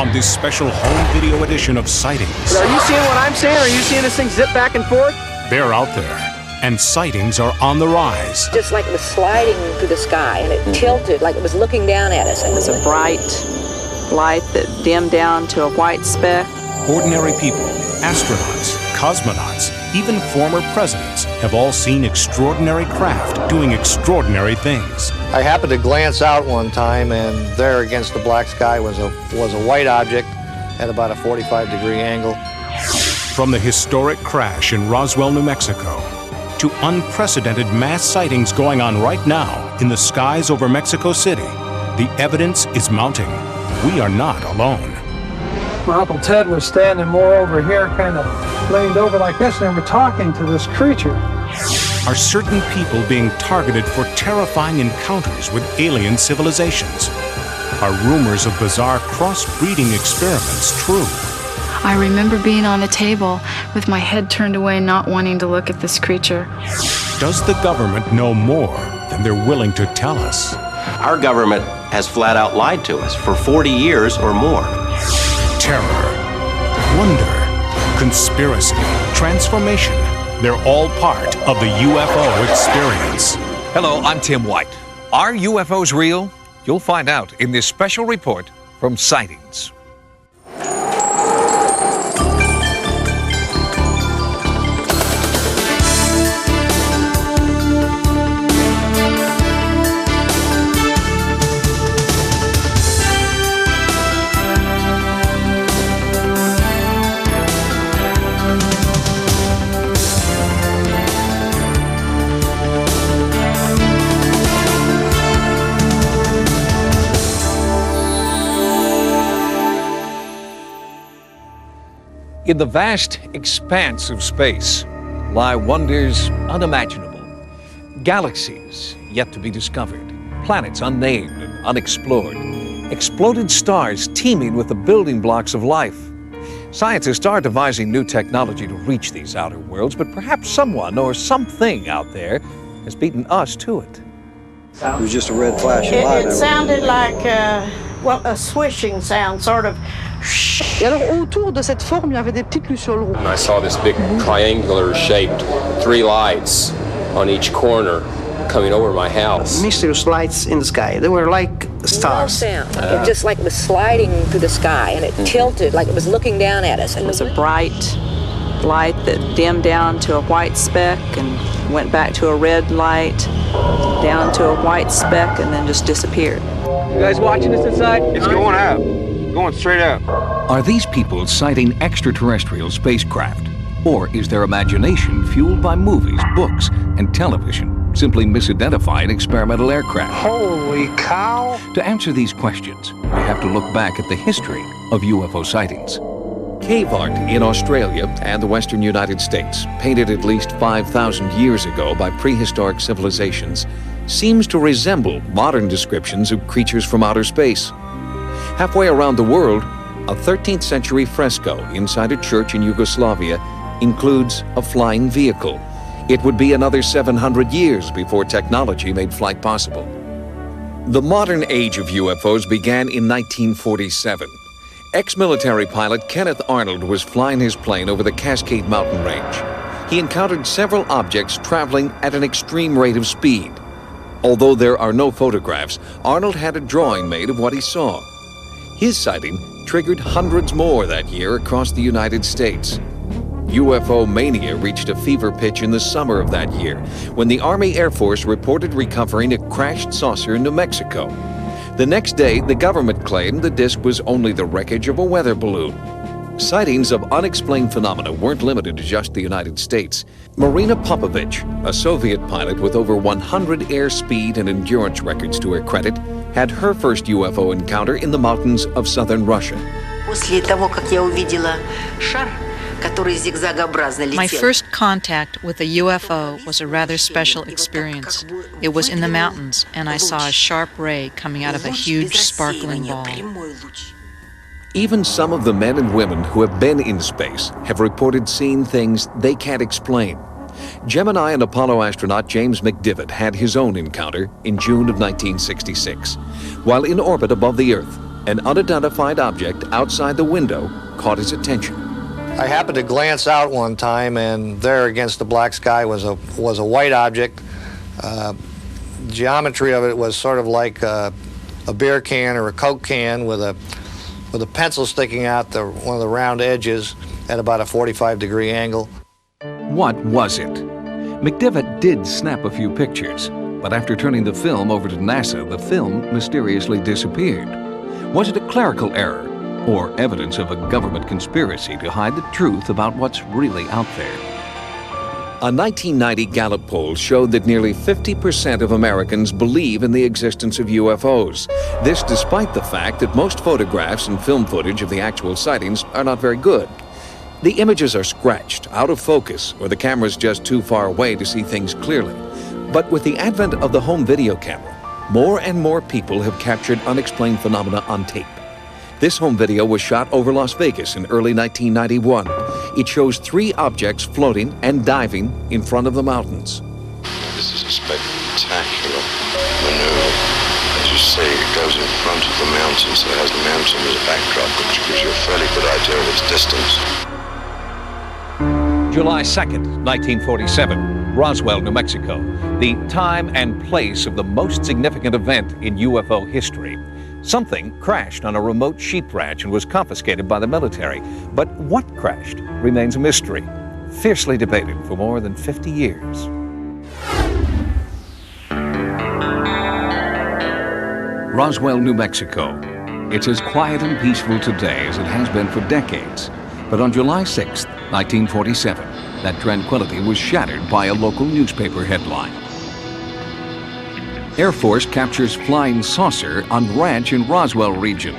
on this special home video edition of Sightings. Are you seeing what I'm seeing? Are you seeing this thing zip back and forth? They're out there, and sightings are on the rise. Just like it was sliding through the sky, and it tilted like it was looking down at us. It was a bright light that dimmed down to a white speck. Ordinary people, astronauts, cosmonauts, even former presidents have all seen extraordinary craft doing extraordinary things. I happened to glance out one time, and there against the black sky was a white object at about a 45-degree angle. From the historic crash in Roswell, New Mexico, to unprecedented mass sightings going on right now in the skies over Mexico City, the evidence is mounting. We are not alone. My Uncle Ted was standing more over here, kind of leaned over like this, and they were talking to this creature. Are certain people being targeted for terrifying encounters with alien civilizations? Are rumors of bizarre crossbreeding experiments true? I remember being on a table with my head turned away, not wanting to look at this creature. Does the government know more than they're willing to tell us? Our government has flat out lied to us for 40 years or more. Terror, wonder, conspiracy, transformation. They're all part of the UFO experience. Hello, I'm Tim White. Are UFOs real? You'll find out in this special report from Sightings. In the vast expanse of space lie wonders unimaginable, galaxies yet to be discovered, planets unnamed and unexplored, exploded stars teeming with the building blocks of life. Scientists are devising new technology to reach these outer worlds, but perhaps someone or something out there has beaten us to it. It was just a red flash of light. It sounded like, a swishing sound, sort of. Et alors autour de cette forme, il y avait des petites lucioles rouges. And I saw this big triangular shaped 3 lights on each corner coming over my house. Mysterious lights in the sky. They were like stars. Sound. It just like it was sliding through the sky, and it tilted like it was looking down at us. It was a bright light that dimmed down to a white speck and went back to a red light, down to a white speck, and then just disappeared. You guys watching this inside? It's going up. Going straight up. Are these people sighting extraterrestrial spacecraft? Or is their imagination fueled by movies, books, and television simply misidentifying experimental aircraft? Holy cow! To answer these questions, we have to look back at the history of UFO sightings. Cave art in Australia and the western United States, painted at least 5,000 years ago by prehistoric civilizations, seems to resemble modern descriptions of creatures from outer space. Halfway around the world, a 13th century fresco inside a church in Yugoslavia includes a flying vehicle. It would be another 700 years before technology made flight possible. The modern age of UFOs began in 1947. Ex-military pilot Kenneth Arnold was flying his plane over the Cascade Mountain Range. He encountered several objects traveling at an extreme rate of speed. Although there are no photographs, Arnold had a drawing made of what he saw. His sighting triggered hundreds more that year across the United States. UFO mania reached a fever pitch in the summer of that year when the Army Air Force reported recovering a crashed saucer in New Mexico. The next day, the government claimed the disc was only the wreckage of a weather balloon. Sightings of unexplained phenomena weren't limited to just the United States. Marina Popovich, a Soviet pilot with over 100 airspeed and endurance records to her credit, had her first UFO encounter in the mountains of southern Russia. My first contact with a UFO was a rather special experience. It was in the mountains, and I saw a sharp ray coming out of a huge sparkling ball. Even some of the men and women who have been in space have reported seeing things they can't explain. Gemini and Apollo astronaut James McDivitt had his own encounter in June of 1966. While in orbit above the Earth, an unidentified object outside the window caught his attention. I happened to glance out one time, and there against the black sky was a white object. Geometry of it was sort of like a beer can or a Coke can with a pencil sticking out one of the round edges at about a 45-degree angle. What was it? McDivitt did snap a few pictures, but after turning the film over to NASA, the film mysteriously disappeared. Was it a clerical error or evidence of a government conspiracy to hide the truth about what's really out there? A 1990 Gallup poll showed that nearly 50% of Americans believe in the existence of UFOs. This despite the fact that most photographs and film footage of the actual sightings are not very good. The images are scratched, out of focus, or the camera's just too far away to see things clearly. But with the advent of the home video camera, more and more people have captured unexplained phenomena on tape. This home video was shot over Las Vegas in early 1991. It shows 3 objects floating and diving in front of the mountains. This is a spectacular maneuver. As you say, it goes in front of the mountains, so it has the mountain as a backdrop, which gives you a fairly good idea of its distance. July 2nd, 1947, Roswell, New Mexico, the time and place of the most significant event in UFO history. Something crashed on a remote sheep ranch and was confiscated by the military. But what crashed remains a mystery, fiercely debated for more than 50 years. Roswell, New Mexico. It's as quiet and peaceful today as it has been for decades. But on July 6th, 1947, that tranquility was shattered by a local newspaper headline. Air Force captures flying saucer on ranch in Roswell region.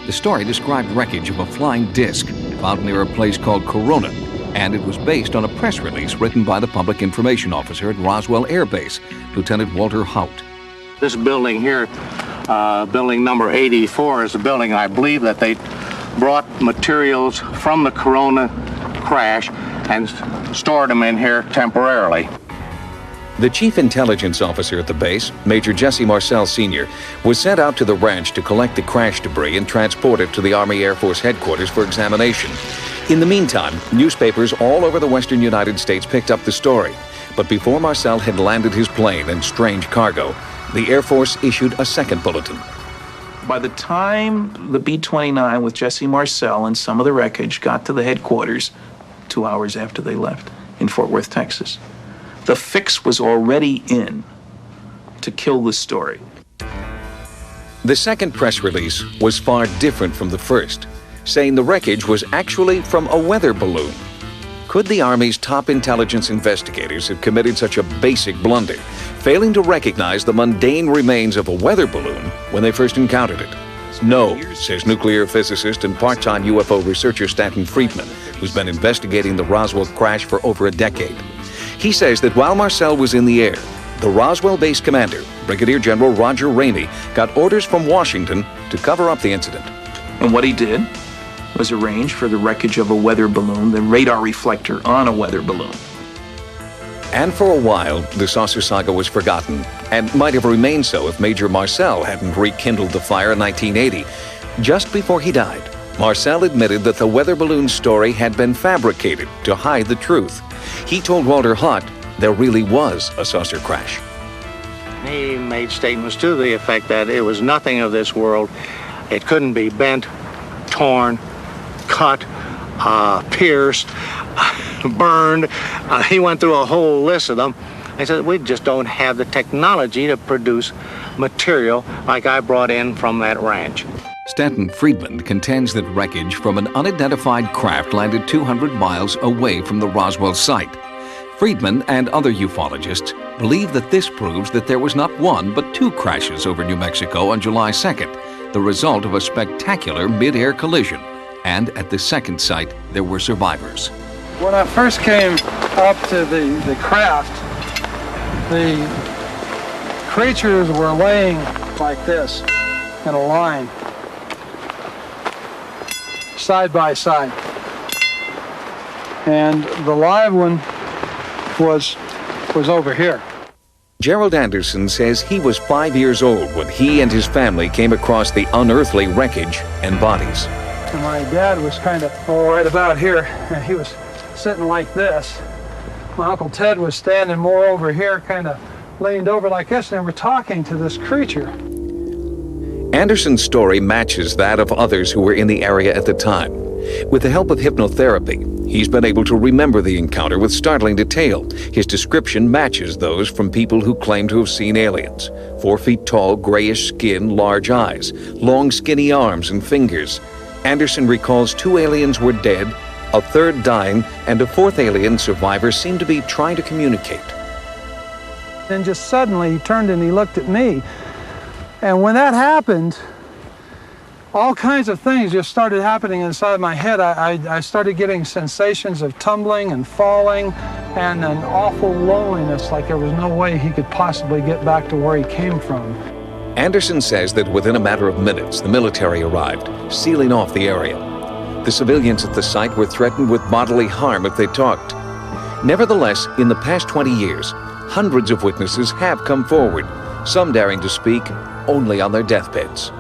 The story described wreckage of a flying disc found near a place called Corona, and it was based on a press release written by the public information officer at Roswell Air Base, Lieutenant Walter Haut. This building here, building number 84, is a building I believe that they brought materials from the Corona crash and stored them in here temporarily. The chief intelligence officer at the base, Major Marcel Sr, was sent out to the ranch to collect the crash debris and transport it to the Army Air Force headquarters for examination. In the meantime, newspapers all over the western United States picked up the story. But before Marcel had landed his plane and strange cargo, the Air Force issued a second bulletin. By the time the B-29 with Jesse Marcel and some of the wreckage got to the headquarters 2 hours after they left in Fort Worth, Texas, the fix was already in to kill the story. The second press release was far different from the first, saying the wreckage was actually from a weather balloon. Could the Army's top intelligence investigators have committed such a basic blunder, failing to recognize the mundane remains of a weather balloon when they first encountered it? No, says nuclear physicist and part-time UFO researcher Stanton Friedman, who's been investigating the Roswell crash for over a decade. He says that while Marcel was in the air, the Roswell base commander, Brigadier General Roger Ramey, got orders from Washington to cover up the incident. And what he did was arrange for the wreckage of a weather balloon, the radar reflector on a weather balloon. And for a while, the saucer saga was forgotten, and might have remained so if Major Marcel hadn't rekindled the fire in 1980. Just before he died, Marcel admitted that the weather balloon story had been fabricated to hide the truth. He told Walter Haut there really was a saucer crash. He made statements to the effect that it was nothing of this world. It couldn't be bent, torn, cut, pierced, burned. He went through a whole list of them. I said, we just don't have the technology to produce material like I brought in from that ranch. Stanton Friedman contends that wreckage from an unidentified craft landed 200 miles away from the Roswell site. Friedman and other ufologists believe that this proves that there was not one but 2 crashes over New Mexico on July 2nd, the result of a spectacular mid-air collision. And at the second site, there were survivors. When I first came up to the craft, the creatures were laying like this in a line, side by side. And the live one was over here. Gerald Anderson says he was 5 years old when he and his family came across the unearthly wreckage and bodies. And my dad was kind of right about here, and he was sitting like this. My Uncle Ted was standing more over here, kind of leaned over like this, and they were talking to this creature. Anderson's story matches that of others who were in the area at the time. With the help of hypnotherapy, he's been able to remember the encounter with startling detail. His description matches those from people who claim to have seen aliens. 4 feet tall, grayish skin, large eyes, long skinny arms and fingers. Anderson recalls 2 aliens were dead, a third dying, and a 4th alien survivor seemed to be trying to communicate. Then just suddenly he turned and he looked at me. And when that happened, all kinds of things just started happening inside my head. I started getting sensations of tumbling and falling and an awful loneliness, like there was no way he could possibly get back to where he came from. Anderson says that within a matter of minutes, the military arrived, sealing off the area. The civilians at the site were threatened with bodily harm if they talked. Nevertheless, in the past 20 years, hundreds of witnesses have come forward, some daring to speak only on their deathbeds.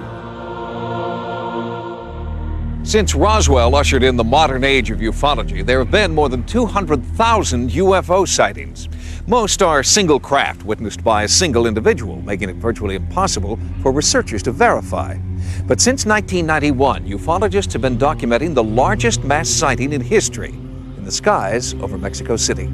Since Roswell ushered in the modern age of ufology, there have been more than 200,000 UFO sightings. Most are single craft witnessed by a single individual, making it virtually impossible for researchers to verify. But since 1991, ufologists have been documenting the largest mass sighting in history in the skies over Mexico City.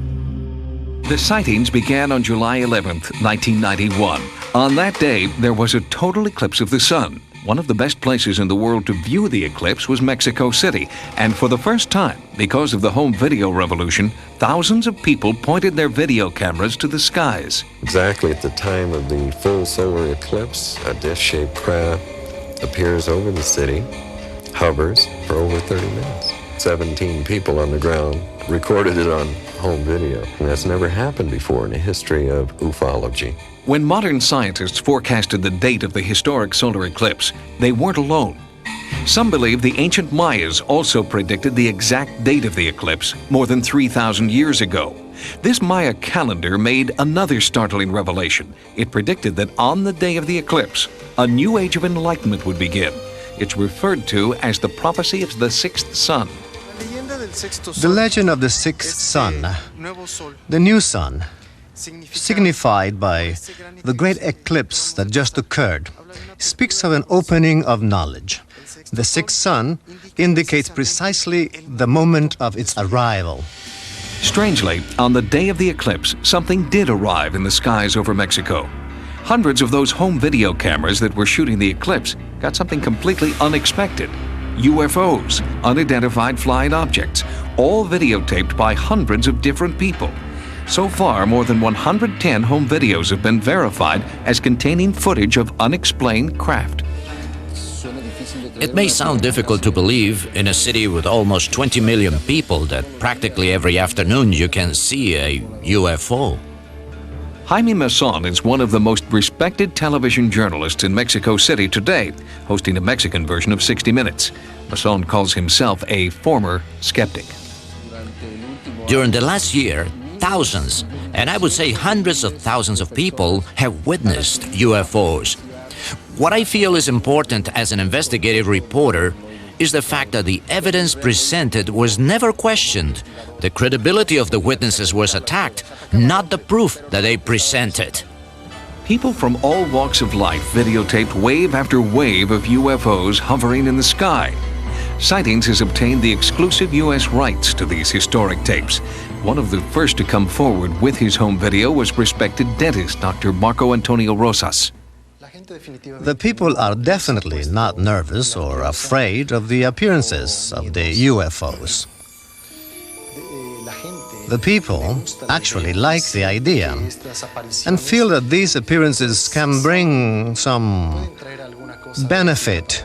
The sightings began on July 11th, 1991. On that day, there was a total eclipse of the sun. One of the best places in the world to view the eclipse was Mexico City. And for the first time, because of the home video revolution, thousands of people pointed their video cameras to the skies. Exactly at the time of the full solar eclipse, a disc-shaped craft appears over the city, hovers for over 30 minutes. 17 people on the ground recorded it on home video. And that's never happened before in the history of ufology. When modern scientists forecasted the date of the historic solar eclipse, they weren't alone. Some believe the ancient Mayas also predicted the exact date of the eclipse more than 3,000 years ago. This Maya calendar made another startling revelation. It predicted that on the day of the eclipse, a new age of enlightenment would begin. It's referred to as the prophecy of the sixth sun. The legend of the sixth sun, the new sun, signified by the great eclipse that just occurred, speaks of an opening of knowledge. The sixth sun indicates precisely the moment of its arrival. Strangely, on the day of the eclipse, something did arrive in the skies over Mexico. Hundreds of those home video cameras that were shooting the eclipse got something completely unexpected. UFOs, unidentified flying objects, all videotaped by hundreds of different people. So far, more than 110 home videos have been verified as containing footage of unexplained craft. It may sound difficult to believe in a city with almost 20 million people that practically every afternoon you can see a UFO. Jaime Maussan is one of the most respected television journalists in Mexico City today, hosting a Mexican version of 60 Minutes. Maussan calls himself a former skeptic. During the last year, thousands, and I would say hundreds of thousands of people have witnessed UFOs. What I feel is important as an investigative reporter is the fact that the evidence presented was never questioned. The credibility of the witnesses was attacked, not the proof that they presented. People from all walks of life videotaped wave after wave of UFOs hovering in the sky. Sightings has obtained the exclusive U.S. rights to these historic tapes. One of the first to come forward with his home video was respected dentist Dr. Marco Antonio Rosas. The people are definitely not nervous or afraid of the appearances of the UFOs. The people actually like the idea and feel that these appearances can bring some benefit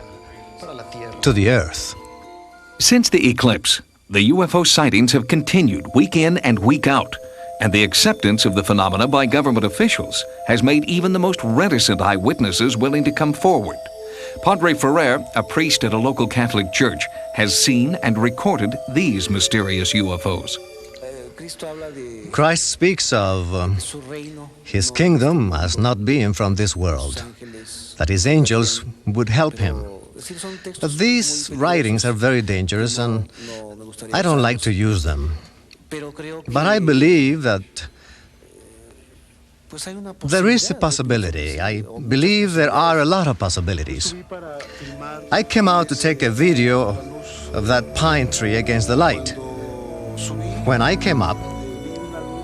to the Earth. Since the eclipse, the UFO sightings have continued week in and week out, and the acceptance of the phenomena by government officials has made even the most reticent eyewitnesses willing to come forward. Padre Ferrer, a priest at a local Catholic church, has seen and recorded these mysterious UFOs. Christ speaks of his kingdom as not being from this world, that his angels would help him. But these writings are very dangerous, and I don't like to use them. But I believe that there is a possibility. I believe there are a lot of possibilities. I came out to take a video of that pine tree against the light. When I came up,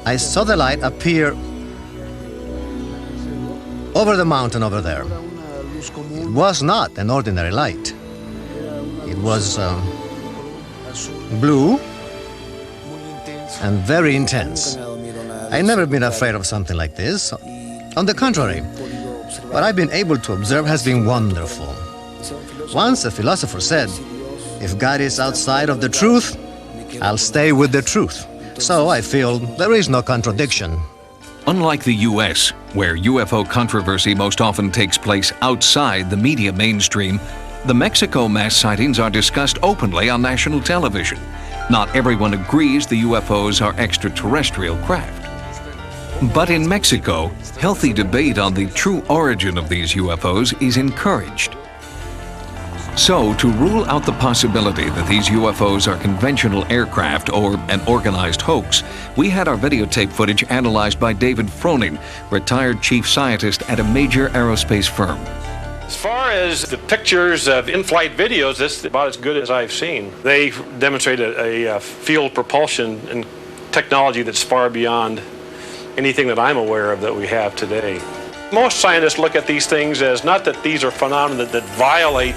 I saw the light appear over the mountain over there. It was not an ordinary light. It was blue and very intense. I've never been afraid of something like this. On the contrary, what I've been able to observe has been wonderful. Once a philosopher said, "If God is outside of the truth, I'll stay with the truth." So I feel there is no contradiction. Unlike the U.S., where UFO controversy most often takes place outside the media mainstream, the Mexico mass sightings are discussed openly on national television. Not everyone agrees the UFOs are extraterrestrial craft. But in Mexico, healthy debate on the true origin of these UFOs is encouraged. So, to rule out the possibility that these UFOs are conventional aircraft or an organized hoax, we had our videotape footage analyzed by David Froning, retired chief scientist at a major aerospace firm. As far as the pictures of in-flight videos, this is about as good as I've seen. They demonstrate a field propulsion and technology that's far beyond anything that I'm aware of that we have today. Most scientists look at these things as not that these are phenomena that violate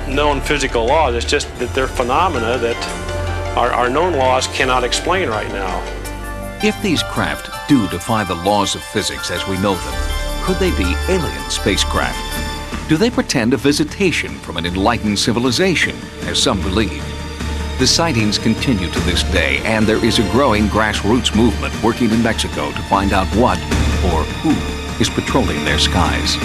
known physical laws. It's just that they're phenomena that our known laws cannot explain right now. If these craft do defy the laws of physics as we know them, could they be alien spacecraft? Do they pretend a visitation from an enlightened civilization, as some believe? The sightings continue to this day, and there is a growing grassroots movement working in Mexico to find out what or who is patrolling their skies.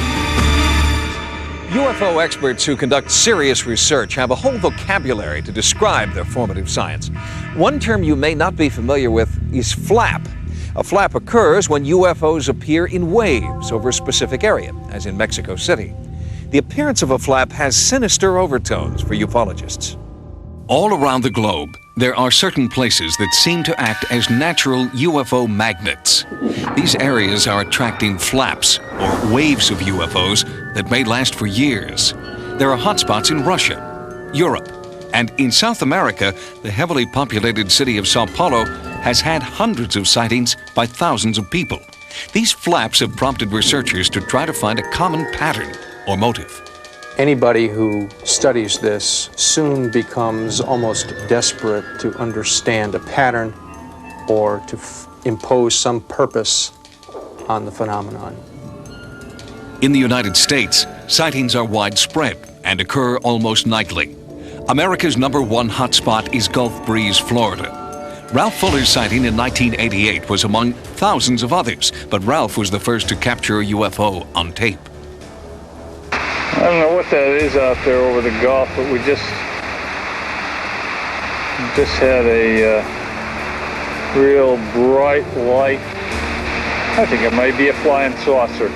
UFO experts who conduct serious research have a whole vocabulary to describe their formative science. One term you may not be familiar with is flap. A flap occurs when UFOs appear in waves over a specific area, as in Mexico City. The appearance of a flap has sinister overtones for ufologists. All around the globe, there are certain places that seem to act as natural UFO magnets. These areas are attracting flaps, or waves of UFOs, that may last for years. There are hotspots in Russia, Europe, and in South America, the heavily populated city of Sao Paulo has had hundreds of sightings by thousands of people. These flaps have prompted researchers to try to find a common pattern or motive. Anybody who studies this soon becomes almost desperate to understand a pattern or to impose some purpose on the phenomenon. In the United States, sightings are widespread and occur almost nightly. America's #1 hotspot is Gulf Breeze, Florida. Ralph Fuller's sighting in 1988 was among thousands of others, but Ralph was the first to capture a UFO on tape. I don't know what that is out there over the Gulf, but we just had a real bright light. I think it might be a flying saucer.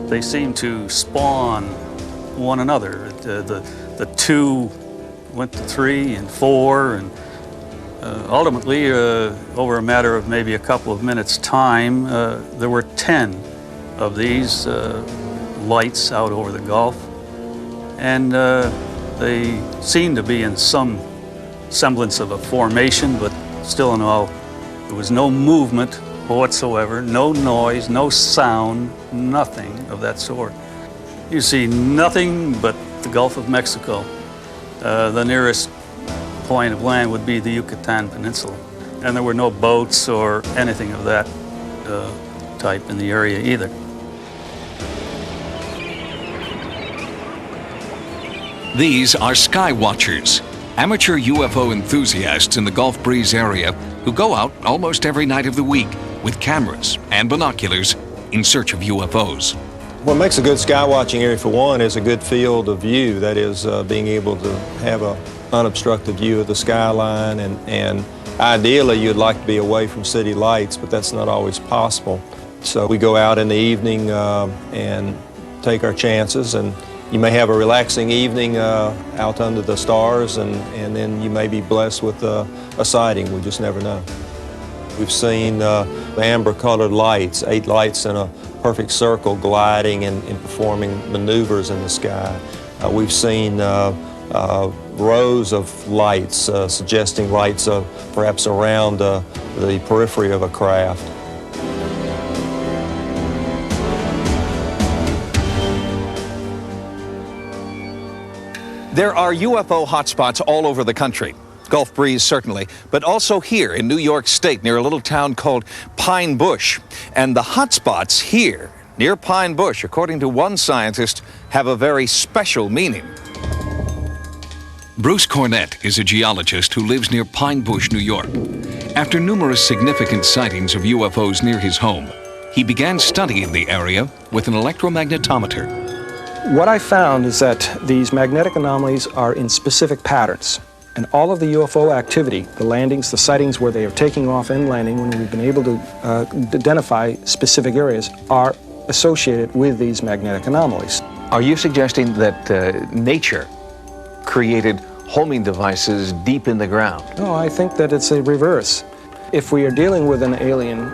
They seem to spawn one another. The two went to 3 and 4, and ultimately, over a matter of maybe a couple of minutes' time, there were 10 of these lights out over the Gulf. And they seemed to be in some semblance of a formation, but still in all, there was no movement whatsoever, no noise, no sound, nothing of that sort. You see nothing but the Gulf of Mexico. The nearest point of land would be the Yucatan Peninsula. And there were no boats or anything of that type in the area either. These are sky watchers, amateur UFO enthusiasts in the Gulf Breeze area who go out almost every night of the week with cameras and binoculars in search of UFOs. What makes a good sky watching area, for one, is a good field of view. That is, being able to have an unobstructed view of the skyline and Ideally, you'd like to be away from city lights, but that's not always possible. So we go out in the evening and take our chances, and you may have a relaxing evening out under the stars, and then you may be blessed with a sighting. We just never know. We've seen amber-colored lights, 8 lights in a perfect circle gliding and performing maneuvers in the sky. We've seen rows of lights suggesting lights perhaps around the periphery of a craft. There are UFO hotspots all over the country. Gulf Breeze, certainly, but also here in New York State near a little town called Pine Bush. And the hotspots here near Pine Bush, according to one scientist, have a very special meaning. Bruce Cornett is a geologist who lives near Pine Bush, New York. After numerous significant sightings of UFOs near his home, he began studying the area with an electromagnetometer. What I found is that these magnetic anomalies are in specific patterns. And all of the UFO activity, the landings, the sightings where they are taking off and landing, when we've been able to identify specific areas, are associated with these magnetic anomalies. Are you suggesting that nature created homing devices deep in the ground? No, I think that it's a reverse. If we are dealing with an alien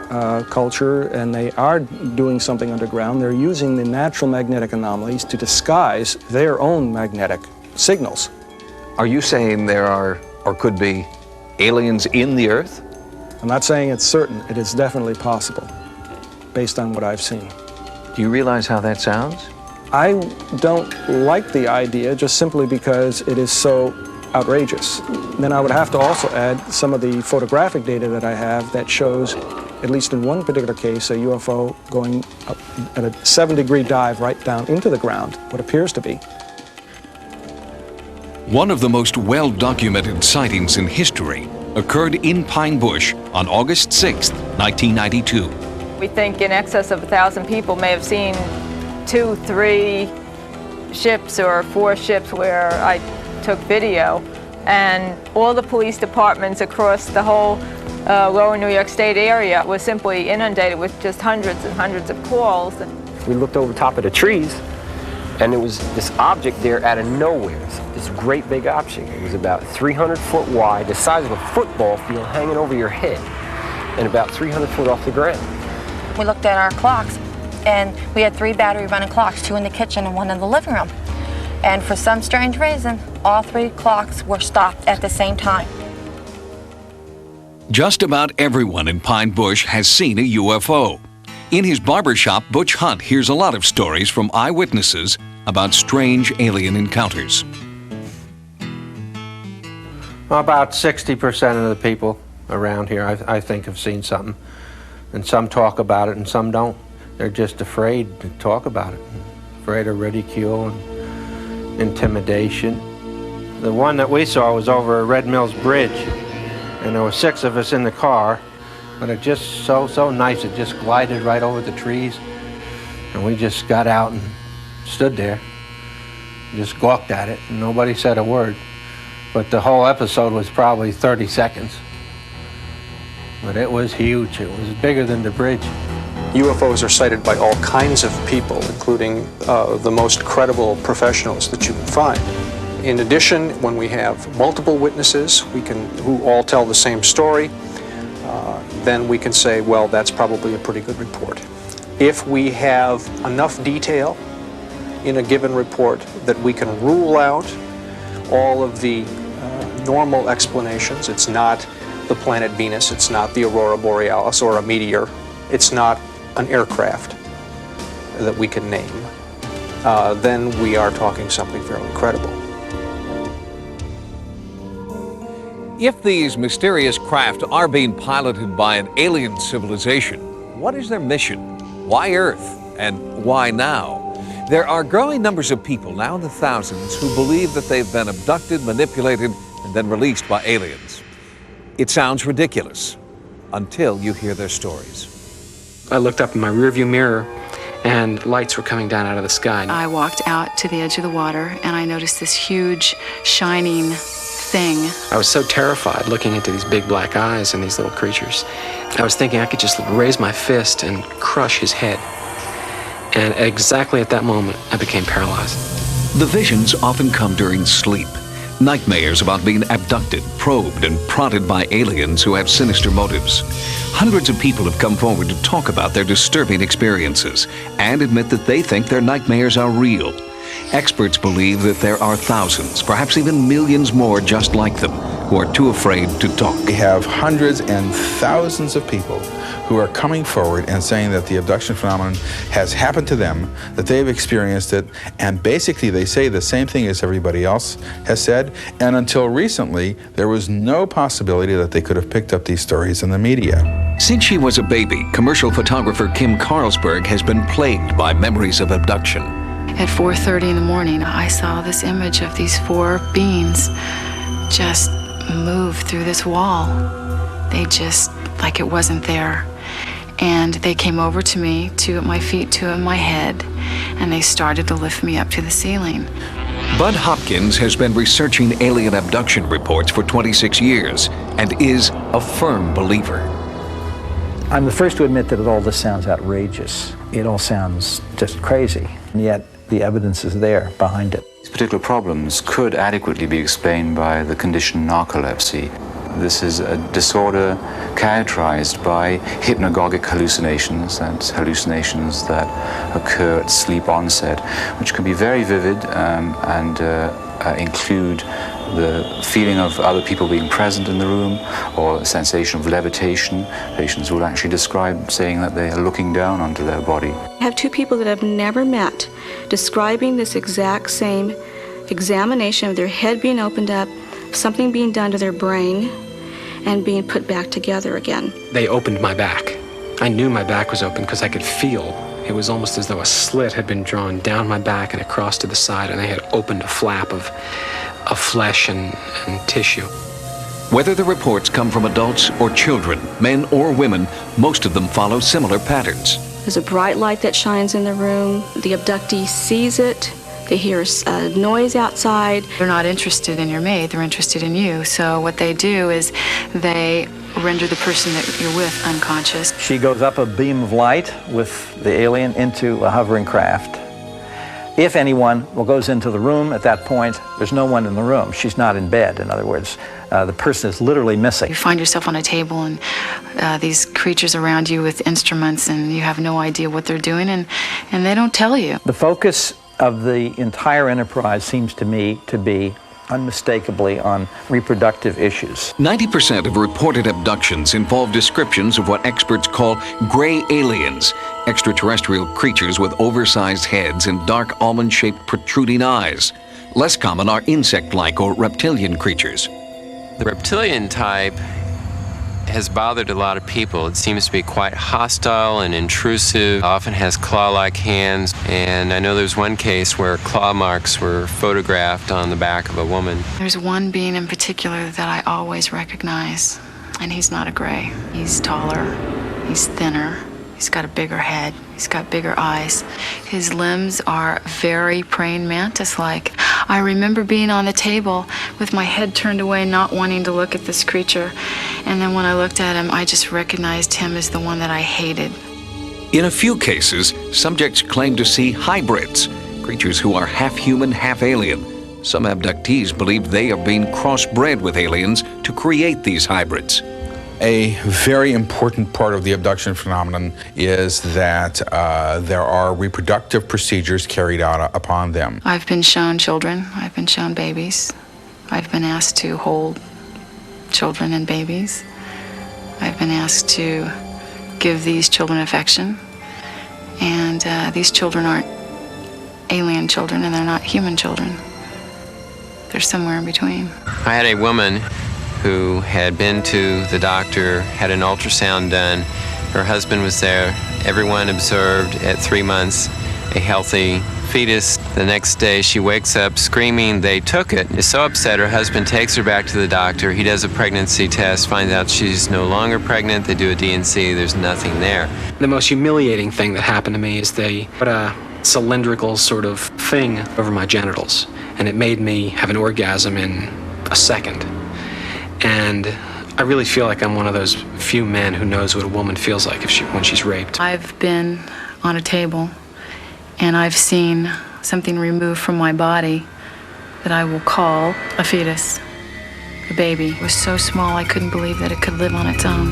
culture and they are doing something underground, they're using the natural magnetic anomalies to disguise their own magnetic signals. Are you saying there are, or could be, aliens in the Earth? I'm not saying it's certain. It is definitely possible, based on what I've seen. Do you realize how that sounds? I don't like the idea just simply because it is so outrageous. Then I would have to also add some of the photographic data that I have that shows, at least in one particular case, a UFO going up at a 7-degree dive right down into the ground, what appears to be. One of the most well-documented sightings in history occurred in Pine Bush on August 6, 1992. We think in excess of 1,000 people may have seen 2, 3 ships or 4 ships where I took video, and all the police departments across the whole lower New York State area were simply inundated with just hundreds and hundreds of calls. We looked over top of the trees, and there was this object there out of nowhere, this great big object. It was about 300 foot wide, the size of a football field hanging over your head, and about 300 foot off the ground. We looked at our clocks, and we had 3 battery running clocks, 2 in the kitchen and 1 in the living room. And for some strange reason, all 3 clocks were stopped at the same time. Just about everyone in Pine Bush has seen a UFO. In his barbershop, Butch Hunt hears a lot of stories from eyewitnesses about strange alien encounters. About 60% of the people around here, I think, have seen something. And some talk about it and some don't. They're just afraid to talk about it. Afraid of ridicule and intimidation. The one that we saw was over at Red Mills Bridge. And there were 6 of us in the car. But it just so nice. It just glided right over the trees. And we just got out and stood there. Just gawked at it, and nobody said a word. But the whole episode was probably 30 seconds. But it was huge. It was bigger than the bridge. UFOs are cited by all kinds of people, including the most credible professionals that you can find. In addition, when we have multiple witnesses who all tell the same story, then we can say, well, that's probably a pretty good report. If we have enough detail in a given report that we can rule out all of the normal explanations, it's not the planet Venus, it's not the aurora borealis or a meteor, it's not an aircraft that we can name, then we are talking something fairly credible. If these mysterious craft are being piloted by an alien civilization, what is their mission? Why Earth? And why now? There are growing numbers of people, now in the thousands, who believe that they've been abducted, manipulated, and then released by aliens. It sounds ridiculous until you hear their stories. I looked up in my rearview mirror and lights were coming down out of the sky. I walked out to the edge of the water and I noticed this huge, shining thing. I was so terrified looking into these big black eyes and these little creatures. I was thinking I could just raise my fist and crush his head. And exactly at that moment, I became paralyzed. The visions often come during sleep. Nightmares about being abducted, probed, and prodded by aliens who have sinister motives. Hundreds of people have come forward to talk about their disturbing experiences and admit that they think their nightmares are real. Experts believe that there are thousands, perhaps even millions more just like them, who are too afraid to talk. We have hundreds and thousands of people who are coming forward and saying that the abduction phenomenon has happened to them, that they've experienced it, and basically they say the same thing as everybody else has said, and until recently, there was no possibility that they could have picked up these stories in the media. Since she was a baby, commercial photographer Kim Carlsberg has been plagued by memories of abduction. At 4:30 in the morning, I saw this image of these 4 beings just move through this wall. They just, like it wasn't there. And they came over to me, 2 at my feet, 2 at my head, and they started to lift me up to the ceiling. Bud Hopkins has been researching alien abduction reports for 26 years and is a firm believer. I'm the first to admit that all this sounds outrageous. It all sounds just crazy, and yet the evidence is there behind it. These particular problems could adequately be explained by the condition narcolepsy. This is a disorder characterized by hypnagogic hallucinations, that's hallucinations that occur at sleep onset, which can be very vivid and include the feeling of other people being present in the room or a sensation of levitation. Patients will actually describe saying that they are looking down onto their body. I have 2 people that I've never met describing this exact same examination of their head being opened up, something being done to their brain, and being put back together again. They opened my back. I knew my back was open because I could feel. It was almost as though a slit had been drawn down my back and across to the side, and they had opened a flap of flesh and tissue. Whether the reports come from adults or children, men or women, most of them follow similar patterns. There's a bright light that shines in the room. The abductee sees it. They hear a noise outside. They're not interested in your mate, they're interested in you. So what they do is they render the person that you're with unconscious. She goes up a beam of light with the alien into a hovering craft. If anyone goes into the room at that point, there's no one in the room. She's not in bed, in other words. The person is literally missing. You find yourself on a table and these creatures around you with instruments, and you have no idea what they're doing, and they don't tell you. The focus of the entire enterprise seems to me to be unmistakably on reproductive issues. 90% of reported abductions involve descriptions of what experts call gray aliens, extraterrestrial creatures with oversized heads and dark almond-shaped protruding eyes. Less common are insect-like or reptilian creatures. The reptilian type has bothered a lot of people. It seems to be quite hostile and intrusive, often has claw-like hands, and I know there's one case where claw marks were photographed on the back of a woman. There's one being in particular that I always recognize, and he's not a gray. He's taller, he's thinner, he's got a bigger head, he's got bigger eyes. His limbs are very praying mantis-like. I remember being on the table with my head turned away, not wanting to look at this creature. And then when I looked at him, I just recognized him as the one that I hated. In a few cases, subjects claim to see hybrids, creatures who are half human, half alien. Some abductees believe they are being crossbred with aliens to create these hybrids. A very important part of the abduction phenomenon is that there are reproductive procedures carried out upon them. I've been shown children, I've been shown babies. I've been asked to hold children and babies. I've been asked to give these children affection. And these children aren't alien children, and they're not human children. They're somewhere in between. I had a woman who had been to the doctor, had an ultrasound done. Her husband was there. Everyone observed at 3 months a healthy fetus. The next day she wakes up screaming. They took it. Is so upset, her husband takes her back to the doctor. He does a pregnancy test, finds out she's no longer pregnant. They do a D&C, there's nothing there. The most humiliating thing that happened to me is they put a cylindrical sort of thing over my genitals, and it made me have an orgasm in a second. And I really feel like I'm one of those few men who knows what a woman feels like when she's raped. I've been on a table and I've seen something removed from my body that I will call a fetus, a baby. It was so small I couldn't believe that it could live on its own.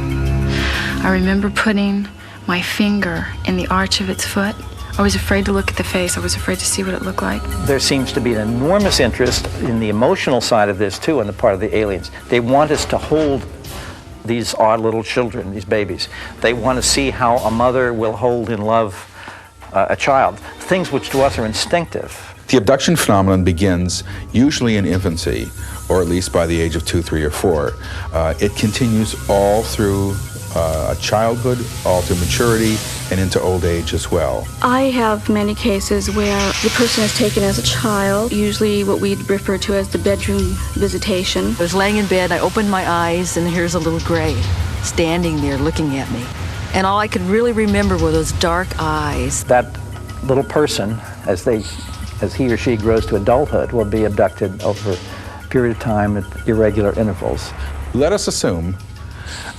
I remember putting my finger in the arch of its foot. I was afraid to look at the face. I was afraid to see what it looked like. There seems to be an enormous interest in the emotional side of this, too, on the part of the aliens. They want us to hold these odd little children, these babies. They want to see how a mother will hold in love a child, things which to us are instinctive. The abduction phenomenon begins usually in infancy, or at least by the age of 2, 3, or 4. It continues all through childhood, all through maturity, and into old age as well. I have many cases where the person is taken as a child, usually what we refer to as the bedroom visitation. I was laying in bed, I opened my eyes, and here's a little gray standing there looking at me. And all I could really remember were those dark eyes. That little person, as he or she grows to adulthood, will be abducted over a period of time at irregular intervals. Let us assume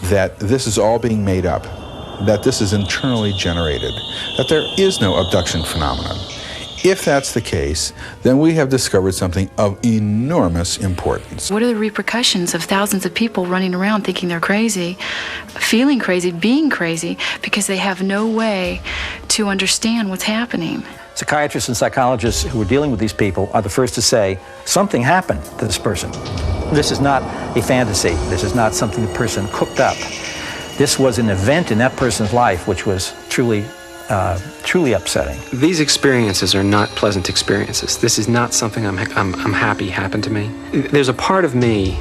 that this is all being made up, that this is internally generated, that there is no abduction phenomenon. If that's the case, then we have discovered something of enormous importance. What are the repercussions of thousands of people running around thinking they're crazy, feeling crazy, being crazy, because they have no way to understand what's happening? Psychiatrists and psychologists who are dealing with these people are the first to say, something happened to this person. This is not a fantasy. This is not something the person cooked up. This was an event in that person's life which was truly upsetting. These experiences are not pleasant experiences. This is not something I'm happy happened to me. There's a part of me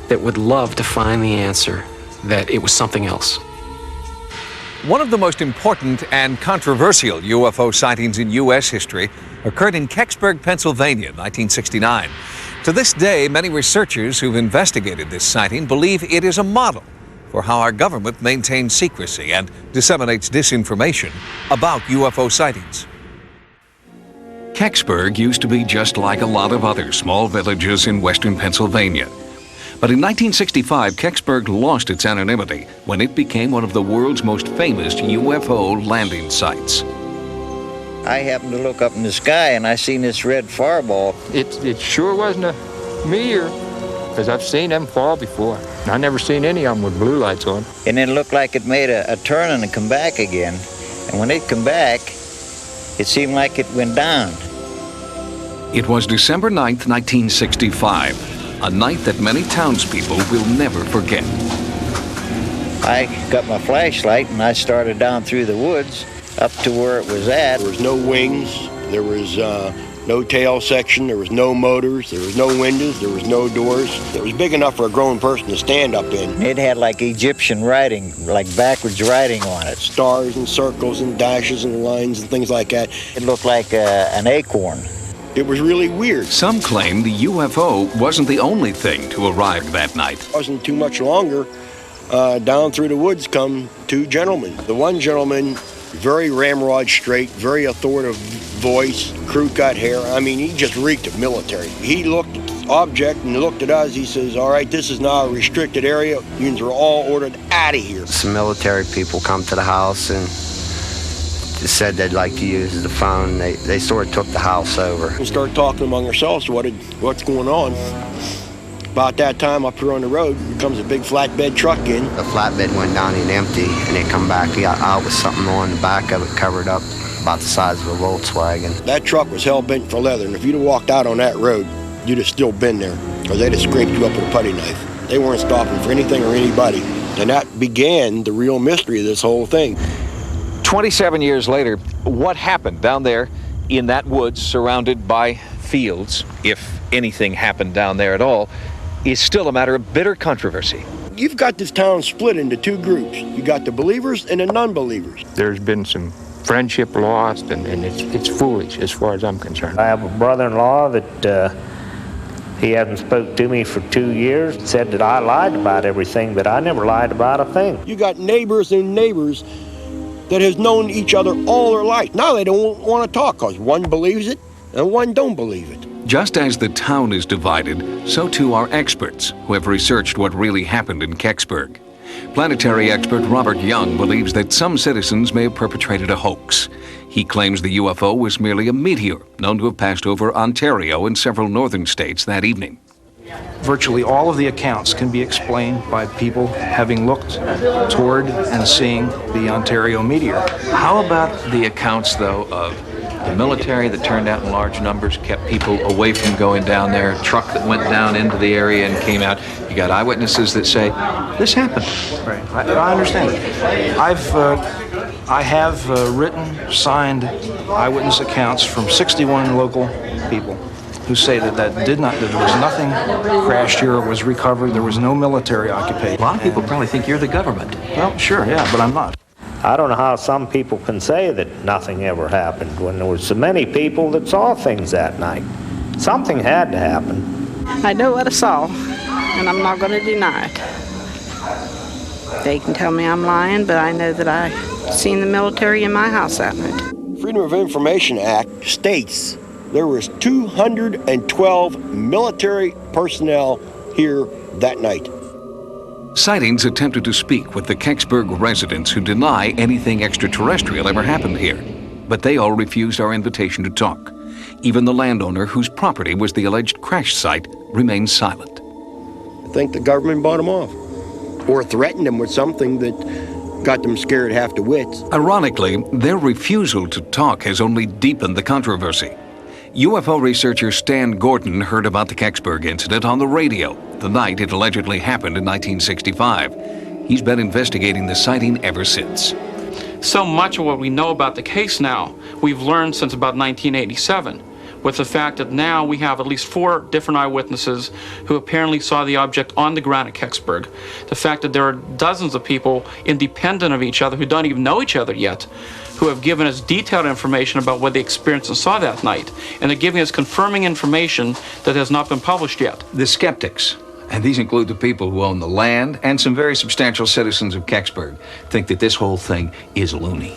that would love to find the answer that it was something else. One of the most important and controversial UFO sightings in U.S. history occurred in Kecksburg, Pennsylvania, in 1969. To this day, many researchers who've investigated this sighting believe it is a model for how our government maintains secrecy and disseminates disinformation about UFO sightings. Kecksburg used to be just like a lot of other small villages in western Pennsylvania. But in 1965, Kecksburg lost its anonymity when it became one of the world's most famous UFO landing sites. I happened to look up in the sky and I seen this red fireball. It sure wasn't a meteor, because I've seen them fall before. I never seen any of them with blue lights on. And it looked like it made a turn and come back again. And when it come back, it seemed like it went down. It was December 9th, 1965. A night that many townspeople will never forget. I got my flashlight and I started down through the woods up to where it was at. There was no wings, there was no tail section, there was no motors, there was no windows, there was no doors. It was big enough for a grown person to stand up in. It had like Egyptian writing, like backwards writing on it. Stars and circles and dashes and lines and things like that. It looked like an acorn. It was really weird. Some claim the UFO wasn't the only thing to arrive that night. It wasn't too much longer. Down through the woods come two gentlemen. The one gentleman, very ramrod straight, very authoritative voice, crew-cut hair. I mean, he just reeked of military. He looked at the object and looked at us. He says, all right, this is now a restricted area. Unions are all ordered out of here. Some military people come to the house and said they'd like to use the phone. They sort of took the house over. We started talking among ourselves, what's going on. About that time, up here on the road, comes a big flatbed truck in. The flatbed went down and empty, and it come back out with something on the back of it covered up about the size of a Volkswagen. That truck was hell-bent for leather, and if you'd have walked out on that road, you'd have still been there, because they'd have scraped you up with a putty knife. They weren't stopping for anything or anybody. And that began the real mystery of this whole thing. 27 years later, what happened down there in that woods surrounded by fields, if anything happened down there at all, is still a matter of bitter controversy. You've got this town split into two groups. You got the believers and the non-believers. There's been some friendship lost, and it's foolish as far as I'm concerned. I have a brother-in-law that he hasn't spoke to me for 2 years, said that I lied about everything, but I never lied about a thing. You got neighbors and neighbors that has known each other all their life. Now they don't want to talk because one believes it and one don't believe it. Just as the town is divided, so too are experts who have researched what really happened in Kecksburg. Planetary expert Robert Young believes that some citizens may have perpetrated a hoax. He claims the UFO was merely a meteor known to have passed over Ontario and several northern states that evening. Virtually all of the accounts can be explained by people having looked toward and seeing the Ontario meteor. How about the accounts, though, of the military that turned out in large numbers, kept people away from going down there, a truck that went down into the area and came out? You got eyewitnesses that say, this happened. Right, I understand it. I have written, signed eyewitness accounts from 61 local people who say that there was nothing crashed here or was recovered. There was no military occupation. A lot of people probably think you're the government. Well, sure, yeah, but I'm not. I don't know how some people can say that nothing ever happened when there were so many people that saw things that night. Something had to happen. I know what I saw, and I'm not going to deny it. They can tell me I'm lying, but I know that I seen the military in my house that night. Freedom of Information Act states there was 212 military personnel here that night. Sightings attempted to speak with the Kecksburg residents who deny anything extraterrestrial ever happened here, but they all refused our invitation to talk. Even the landowner whose property was the alleged crash site remained silent. I think the government bought them off, or threatened them with something that got them scared half to wits. Ironically, their refusal to talk has only deepened the controversy. UFO researcher Stan Gordon heard about the Kecksburg incident on the radio the night it allegedly happened in 1965. He's been investigating the sighting ever since. So much of what we know about the case now, we've learned since about 1987, with the fact that now we have at least 4 different eyewitnesses who apparently saw the object on the ground at Kecksburg. The fact that there are dozens of people independent of each other who don't even know each other yet, who have given us detailed information about what they experienced and saw that night. And they're giving us confirming information that has not been published yet. The skeptics, and these include the people who own the land and some very substantial citizens of Kecksburg, think that this whole thing is loony.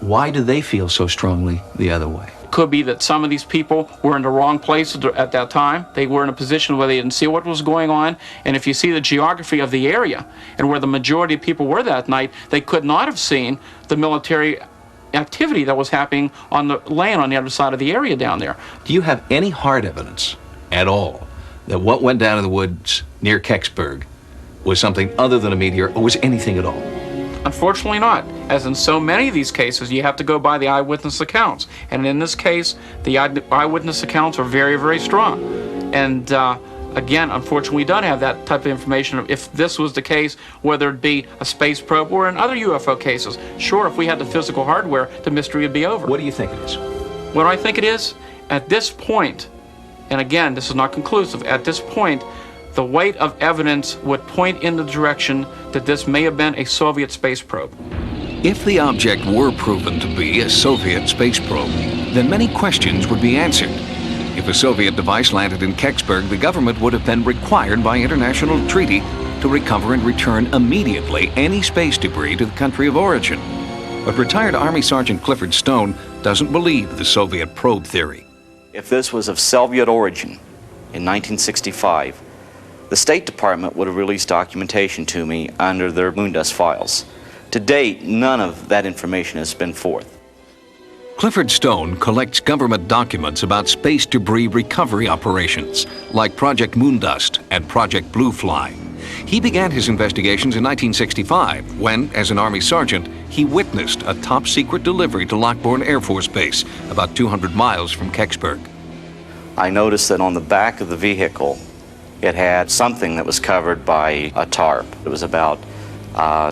Why do they feel so strongly the other way? Could be that some of these people were in the wrong place at that time. They were in a position where they didn't see what was going on. And if you see the geography of the area and where the majority of people were that night, they could not have seen the military activity that was happening on the land on the other side of the area down there. Do you have any hard evidence at all that what went down in the woods near Kecksburg was something other than a meteor, or was anything at all? Unfortunately not. As in so many of these cases, you have to go by the eyewitness accounts. And in this case, the eyewitness accounts are very, very strong. And again, unfortunately, we don't have that type of information. If this was the case, whether it be a space probe or in other UFO cases, sure, if we had the physical hardware, the mystery would be over. What do you think it is? What do I think it is? At this point, and again, this is not conclusive, at this point, the weight of evidence would point in the direction that this may have been a Soviet space probe. If the object were proven to be a Soviet space probe, then many questions would be answered. If a Soviet device landed in Kecksburg, the government would have been required by international treaty to recover and return immediately any space debris to the country of origin. But retired Army Sergeant Clifford Stone doesn't believe the Soviet probe theory. If this was of Soviet origin in 1965, the State Department would have released documentation to me under their Moondust files. To date, none of that information has been forth. Clifford Stone collects government documents about space debris recovery operations, like Project Moondust and Project Blue Fly. He began his investigations in 1965 when, as an Army sergeant, he witnessed a top-secret delivery to Lockbourne Air Force Base, about 200 miles from Kecksburg. I noticed that on the back of the vehicle, it had something that was covered by a tarp. It was about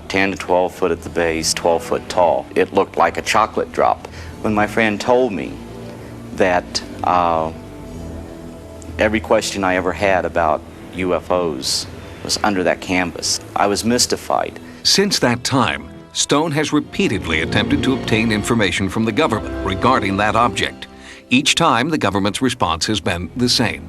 10 to 12 foot at the base, 12 foot tall. It looked like a chocolate drop. When my friend told me that every question I ever had about UFOs was under that canvas, I was mystified. Since that time, Stone has repeatedly attempted to obtain information from the government regarding that object. Each time, the government's response has been the same.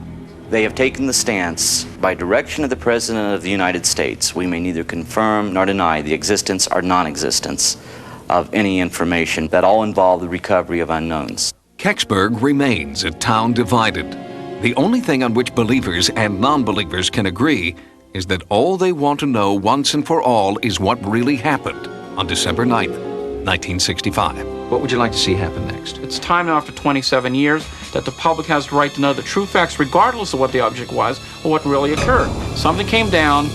They have taken the stance, by direction of the President of the United States, we may neither confirm nor deny the existence or non-existence of any information that all involve the recovery of unknowns. Kecksburg remains a town divided. The only thing on which believers and non-believers can agree is that all they want to know once and for all is what really happened on December 9th, 1965. What would you like to see happen next? It's time now, after 27 years, that the public has the right to know the true facts regardless of what the object was or what really occurred. Something came down.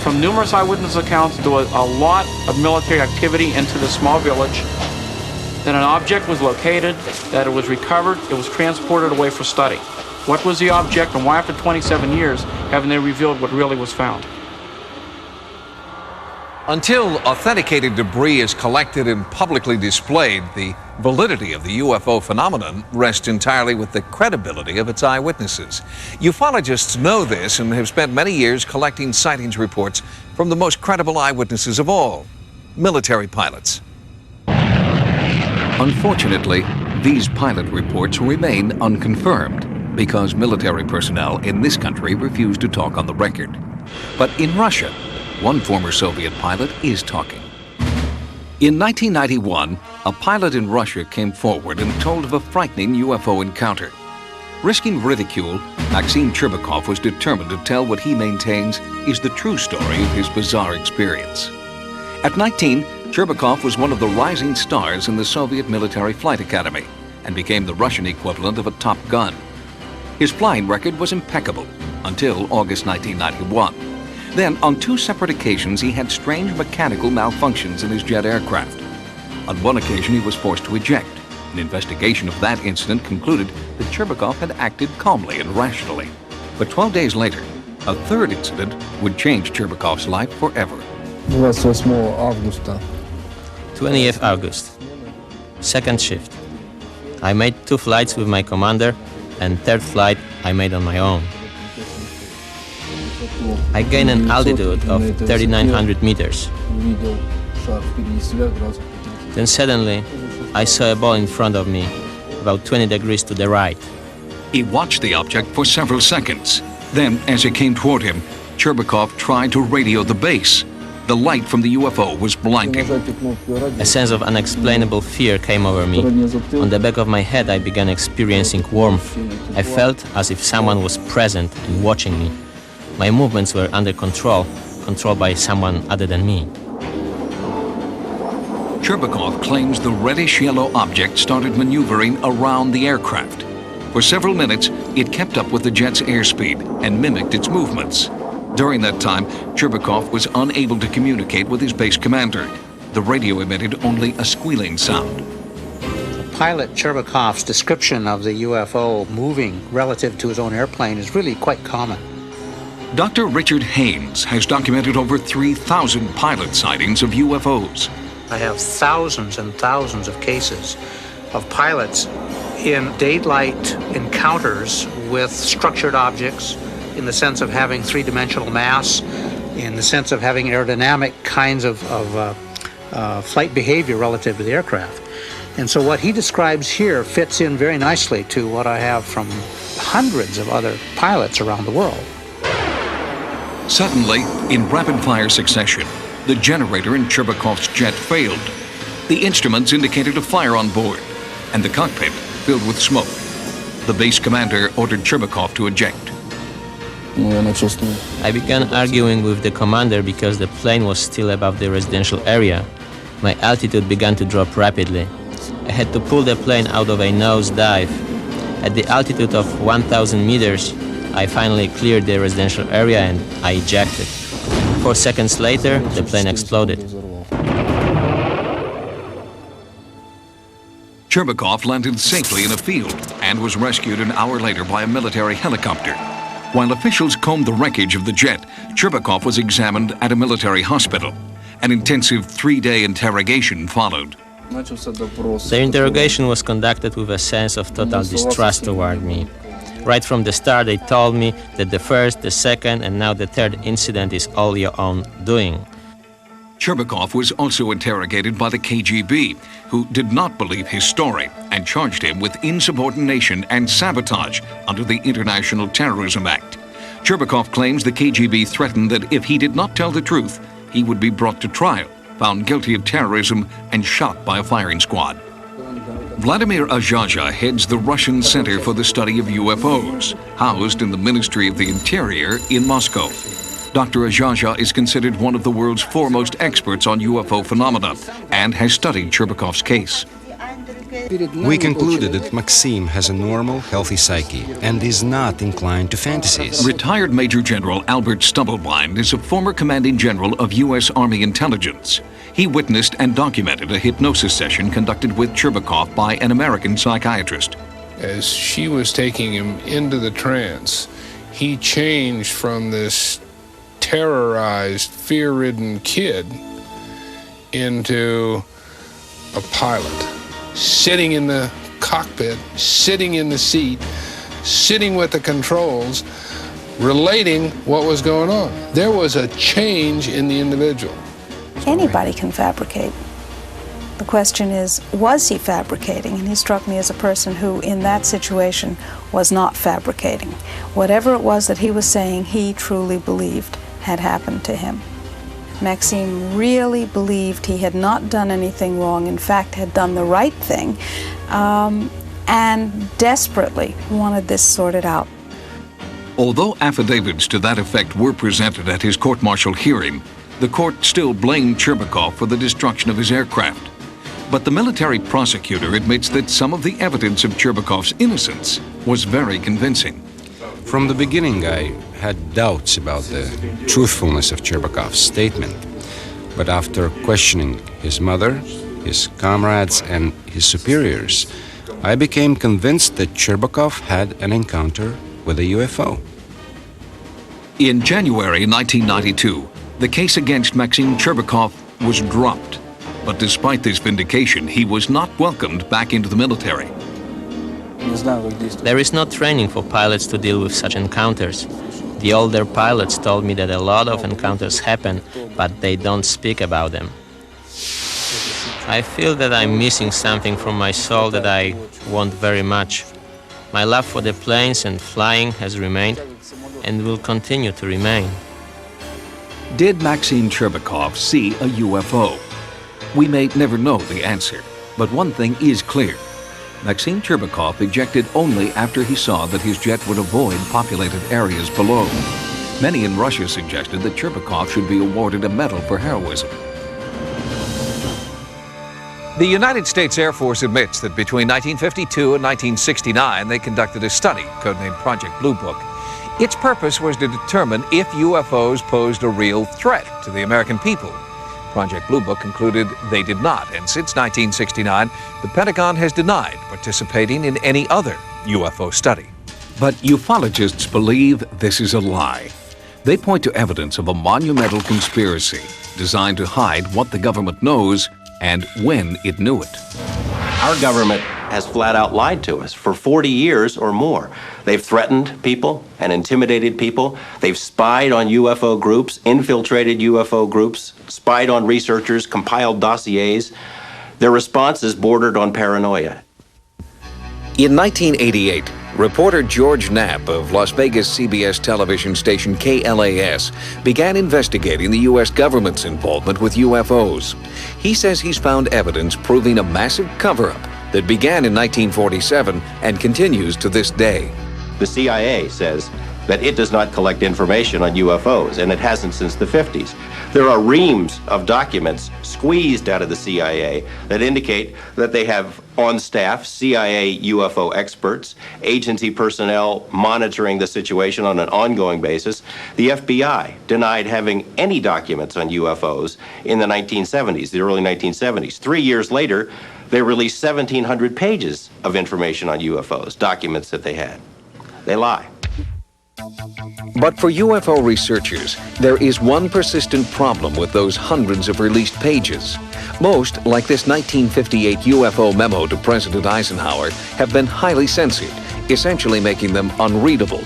From numerous eyewitness accounts, there was a lot of military activity into this small village. That an object was located, that it was recovered, it was transported away for study. What was the object, and why after 27 years haven't they revealed what really was found? Until authenticated debris is collected and publicly displayed, the validity of the UFO phenomenon rests entirely with the credibility of its eyewitnesses. Ufologists know this and have spent many years collecting sightings reports from the most credible eyewitnesses of all, military pilots. Unfortunately, these pilot reports remain unconfirmed because military personnel in this country refuse to talk on the record. But in Russia, one former Soviet pilot is talking. In 1991, a pilot in Russia came forward and told of a frightening UFO encounter. Risking ridicule, Maxim Cherbakov was determined to tell what he maintains is the true story of his bizarre experience. At 19, Cherbakov was one of the rising stars in the Soviet Military Flight Academy and became the Russian equivalent of a Top Gun. His flying record was impeccable until August 1991. Then, on 2 separate occasions, he had strange mechanical malfunctions in his jet aircraft. On one occasion, he was forced to eject. An investigation of that incident concluded that Cherbakov had acted calmly and rationally. But 12 days later, a third incident would change Cherbakov's life forever. 20th August, second shift. I made 2 flights with my commander, and third flight I made on my own. I gained an altitude of 3,900 meters. Then suddenly, I saw a ball in front of me, about 20 degrees to the right. He watched the object for several seconds. Then, as it came toward him, Cherbakov tried to radio the base. The light from the UFO was blinding. A sense of unexplainable fear came over me. On the back of my head, I began experiencing warmth. I felt as if someone was present and watching me. My movements were under control, controlled by someone other than me. Cherbakov claims the reddish-yellow object started maneuvering around the aircraft. For several minutes, it kept up with the jet's airspeed and mimicked its movements. During that time, Cherbakov was unable to communicate with his base commander. The radio emitted only a squealing sound. Pilot Cherbakov's description of the UFO moving relative to his own airplane is really quite common. Dr. Richard Haines has documented over 3,000 pilot sightings of UFOs. I have thousands and thousands of cases of pilots in daylight encounters with structured objects, in the sense of having 3-dimensional mass, in the sense of having aerodynamic kinds of flight behavior relative to the aircraft. And so what he describes here fits in very nicely to what I have from hundreds of other pilots around the world. Suddenly, in rapid-fire succession, the generator in Cherbakov's jet failed. The instruments indicated a fire on board, and the cockpit filled with smoke. The base commander ordered Cherbakov to eject. I began arguing with the commander because the plane was still above the residential area. My altitude began to drop rapidly. I had to pull the plane out of a nosedive. At the altitude of 1,000 meters, I finally cleared the residential area and I ejected. 4 seconds later, the plane exploded. Cherbakov landed safely in a field and was rescued an hour later by a military helicopter. While officials combed the wreckage of the jet, Cherbakov was examined at a military hospital. An intensive 3-day interrogation followed. The interrogation was conducted with a sense of total distrust toward me. Right from the start, they told me that the first, the second, and now the third incident is all your own doing. Cherbakov was also interrogated by the KGB, who did not believe his story and charged him with insubordination and sabotage under the International Terrorism Act. Cherbakov claims the KGB threatened that if he did not tell the truth, he would be brought to trial, found guilty of terrorism, and shot by a firing squad. Vladimir Azhaja heads the Russian Center for the Study of UFOs, housed in the Ministry of the Interior in Moscow. Dr. Azhaja is considered one of the world's foremost experts on UFO phenomena and has studied Cherbakov's case. We concluded that Maxim has a normal, healthy psyche and is not inclined to fantasies. Retired Major General Albert Stubbleblind is a former commanding general of U.S. Army intelligence. He witnessed and documented a hypnosis session conducted with Cherbakov by an American psychiatrist. As she was taking him into the trance, he changed from this terrorized, fear-ridden kid into a pilot. Sitting in the cockpit, sitting in the seat, sitting with the controls, relating what was going on. There was a change in the individual. Anybody can fabricate. The question is, was he fabricating? And he struck me as a person who, in that situation, was not fabricating. Whatever it was that he was saying, he truly believed had happened to him. Maxime really believed he had not done anything wrong, in fact had done the right thing, and desperately wanted this sorted out. Although affidavits to that effect were presented at his court-martial hearing, the court still blamed Cherbakov for the destruction of his aircraft. But the military prosecutor admits that some of the evidence of Cherbakov's innocence was very convincing. From the beginning, I had doubts about the truthfulness of Cherbakov's statement. But after questioning his mother, his comrades, and his superiors, I became convinced that Cherbakov had an encounter with a UFO. In January 1992, the case against Maxim Cherbakov was dropped. But despite this vindication, he was not welcomed back into the military. There is no training for pilots to deal with such encounters. The older pilots told me that a lot of encounters happen, but they don't speak about them. I feel that I'm missing something from my soul that I want very much. My love for the planes and flying has remained and will continue to remain. Did Maxim Cherbakov see a UFO? We may never know the answer, but one thing is clear. Maxim Cherbakov ejected only after he saw that his jet would avoid populated areas below. Many in Russia suggested that Cherbakov should be awarded a medal for heroism. The United States Air Force admits that between 1952 and 1969, they conducted a study, codenamed Project Blue Book. Its purpose was to determine if UFOs posed a real threat to the American people. Project Blue Book concluded they did not, and since 1969, the Pentagon has denied participating in any other UFO study. But ufologists believe this is a lie. They point to evidence of a monumental conspiracy designed to hide what the government knows and when it knew it. Our government has flat out lied to us for 40 years or more. They've threatened people and intimidated people. They've spied on UFO groups, infiltrated UFO groups, spied on researchers, compiled dossiers. Their response is bordered on paranoia. In 1988, reporter George Knapp of Las Vegas CBS television station KLAS began investigating the U.S. government's involvement with UFOs. He says he's found evidence proving a massive cover-up that began in 1947 and continues to this day. The CIA says that it does not collect information on UFOs, and it hasn't since the 50s. There are reams of documents squeezed out of the CIA that indicate that they have on staff CIA UFO experts, agency personnel monitoring the situation on an ongoing basis. The FBI denied having any documents on UFOs in the 1970s, the early 1970s. 3 years later, they released 1,700 pages of information on UFOs, documents that they had. They lie. But for UFO researchers, there is one persistent problem with those hundreds of released pages. Most, like this 1958 UFO memo to President Eisenhower, have been highly censored, essentially making them unreadable.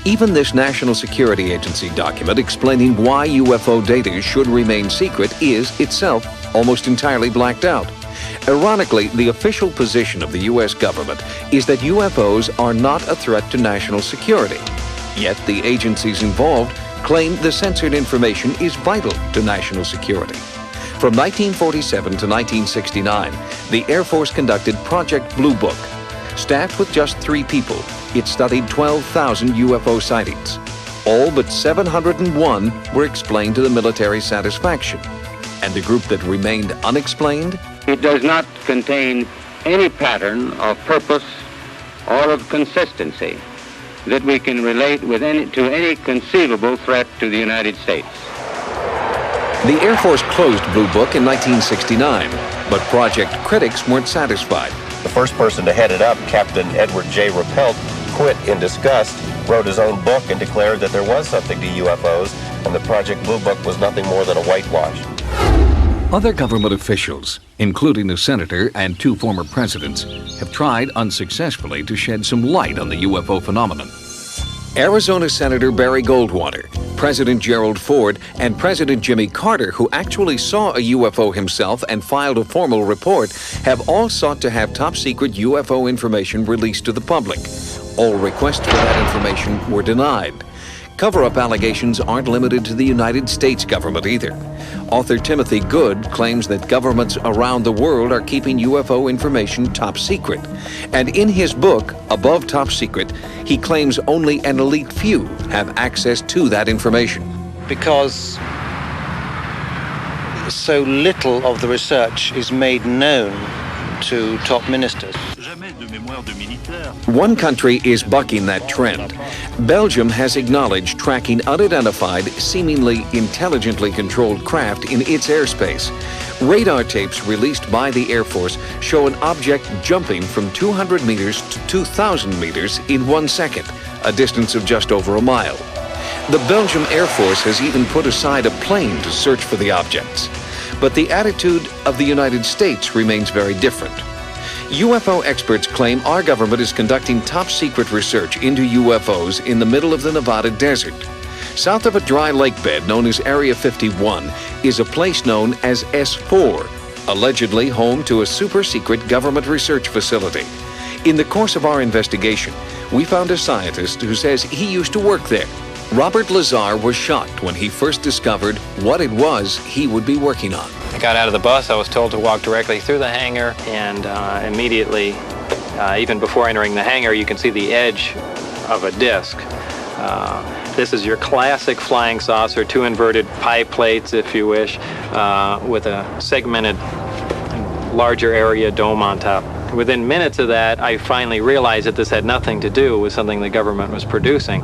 Even this National Security Agency document explaining why UFO data should remain secret is itself almost entirely blacked out. Ironically, the official position of the U.S. government is that UFOs are not a threat to national security. Yet the agencies involved claim the censored information is vital to national security. From 1947 to 1969, the Air Force conducted Project Blue Book. Staffed with just 3 people, it studied 12,000 UFO sightings. All but 701 were explained to the military's satisfaction. And the group that remained unexplained? It does not contain any pattern of purpose or of consistency that we can relate with to any conceivable threat to the United States. The Air Force closed Blue Book in 1969, but project critics weren't satisfied. The first person to head it up, Captain Edward J. Rappelt, quit in disgust, wrote his own book, and declared that there was something to UFOs, and the Project Blue Book was nothing more than a whitewash. Other government officials, including a senator and 2 former presidents, have tried unsuccessfully to shed some light on the UFO phenomenon. Arizona Senator Barry Goldwater, President Gerald Ford, and President Jimmy Carter, who actually saw a UFO himself and filed a formal report, have all sought to have top-secret UFO information released to the public. All requests for that information were denied. Cover-up allegations aren't limited to the United States government either. Author Timothy Good claims that governments around the world are keeping UFO information top secret. And in his book, Above Top Secret, he claims only an elite few have access to that information. Because so little of the research is made known to top ministers. One country is bucking that trend. Belgium has acknowledged tracking unidentified, seemingly intelligently controlled craft in its airspace. Radar tapes released by the Air Force show an object jumping from 200 meters to 2,000 meters in 1 second, a distance of just over a mile. The Belgian Air Force has even put aside a plane to search for the objects. But the attitude of the United States remains very different. UFO experts claim our government is conducting top-secret research into UFOs in the middle of the Nevada desert. South of a dry lake bed known as Area 51 is a place known as S4, allegedly home to a super-secret government research facility. In the course of our investigation, we found a scientist who says he used to work there. Robert Lazar was shocked when he first discovered what it was he would be working on. I got out of the bus. I was told to walk directly through the hangar, and immediately, even before entering the hangar, you can see the edge of a disc. This is your classic flying saucer, 2 inverted pie plates, if you wish, with a segmented, larger area dome on top. Within minutes of that, I finally realized that this had nothing to do with something the government was producing.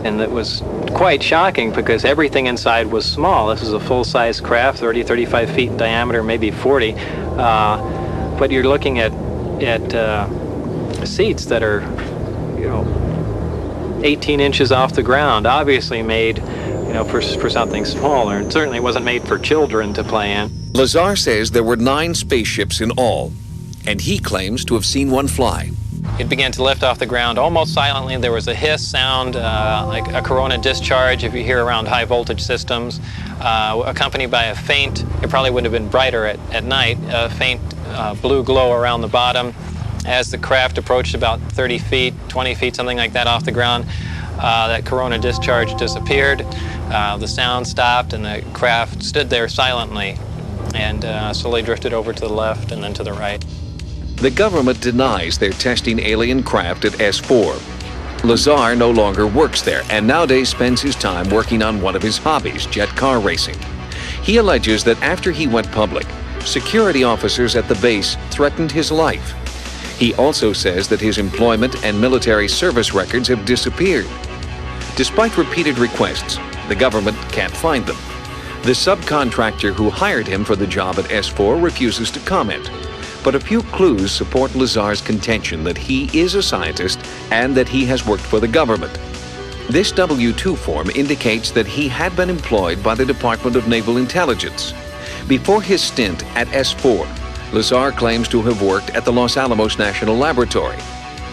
And it was quite shocking because everything inside was small. This is a full-size craft, 30, 35 feet in diameter, maybe 40. But you're looking at seats that are, 18 inches off the ground, obviously made, for something smaller. And certainly wasn't made for children to play in. Lazar says there were 9 spaceships in all, and he claims to have seen one fly. It began to lift off the ground almost silently. There was a hiss sound, like a corona discharge if you hear around high voltage systems, accompanied by a faint, it probably would have been brighter at night, a faint blue glow around the bottom. As the craft approached about 30 feet, 20 feet, something like that off the ground, that corona discharge disappeared. The sound stopped and the craft stood there silently and slowly drifted over to the left and then to the right. The government denies they're testing alien craft at S4. Lazar no longer works there and nowadays spends his time working on one of his hobbies, jet car racing. He alleges that after he went public, security officers at the base threatened his life. He also says that his employment and military service records have disappeared. Despite repeated requests, the government can't find them. The subcontractor who hired him for the job at S4 refuses to comment. But a few clues support Lazar's contention that he is a scientist and that he has worked for the government. This W-2 form indicates that he had been employed by the Department of Naval Intelligence. Before his stint at S4, Lazar claims to have worked at the Los Alamos National Laboratory.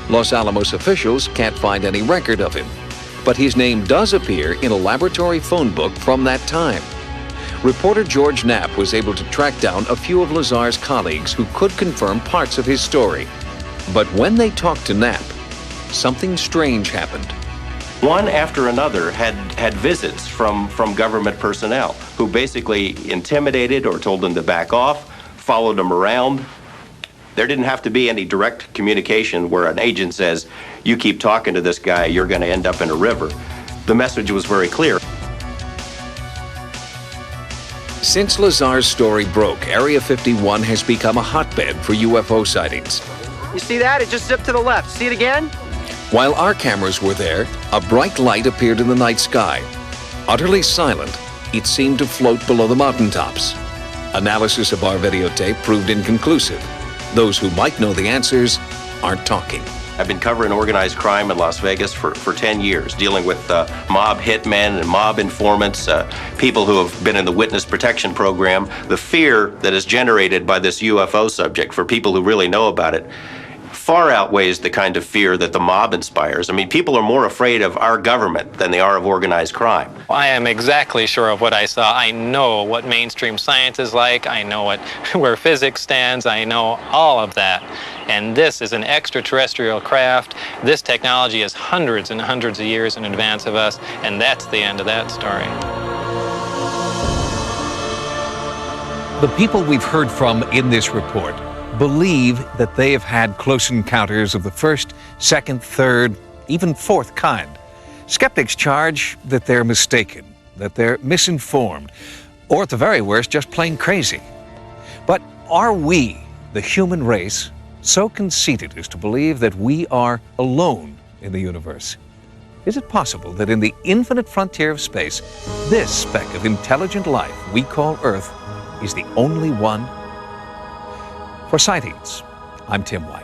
Los Alamos officials can't find any record of him, but his name does appear in a laboratory phone book from that time. Reporter George Knapp was able to track down a few of Lazar's colleagues who could confirm parts of his story. But when they talked to Knapp, something strange happened. one after another had visits from government personnel who basically intimidated or told them to back off, followed them around. There didn't have to be any direct communication where an agent says, you keep talking to this guy, you're going to end up in a river. The message was very clear. Since Lazar's story broke, Area 51 has become a hotbed for UFO sightings. You see that? It just zipped to the left. See it again? While our cameras were there, a bright light appeared in the night sky. Utterly silent, it seemed to float below the mountaintops. Analysis of our videotape proved inconclusive. Those who might know the answers aren't talking. I've been covering organized crime in Las Vegas for 10 years, dealing with mob hitmen and mob informants, people who have been in the witness protection program. The fear that is generated by this UFO subject for people who really know about it far outweighs the kind of fear that the mob inspires. I mean, people are more afraid of our government than they are of organized crime. I am exactly sure of what I saw. I know what mainstream science is like. I know where physics stands. I know all of that. And this is an extraterrestrial craft. This technology is hundreds and hundreds of years in advance of us, and that's the end of that story. The people we've heard from in this report believe that they have had close encounters of the first, second, third, even fourth kind. Skeptics charge that they're mistaken, that they're misinformed, or at the very worst, just plain crazy. But are we, the human race, so conceited as to believe that we are alone in the universe? Is it possible that in the infinite frontier of space, this speck of intelligent life we call Earth is the only one? For Sightings, I'm Tim White.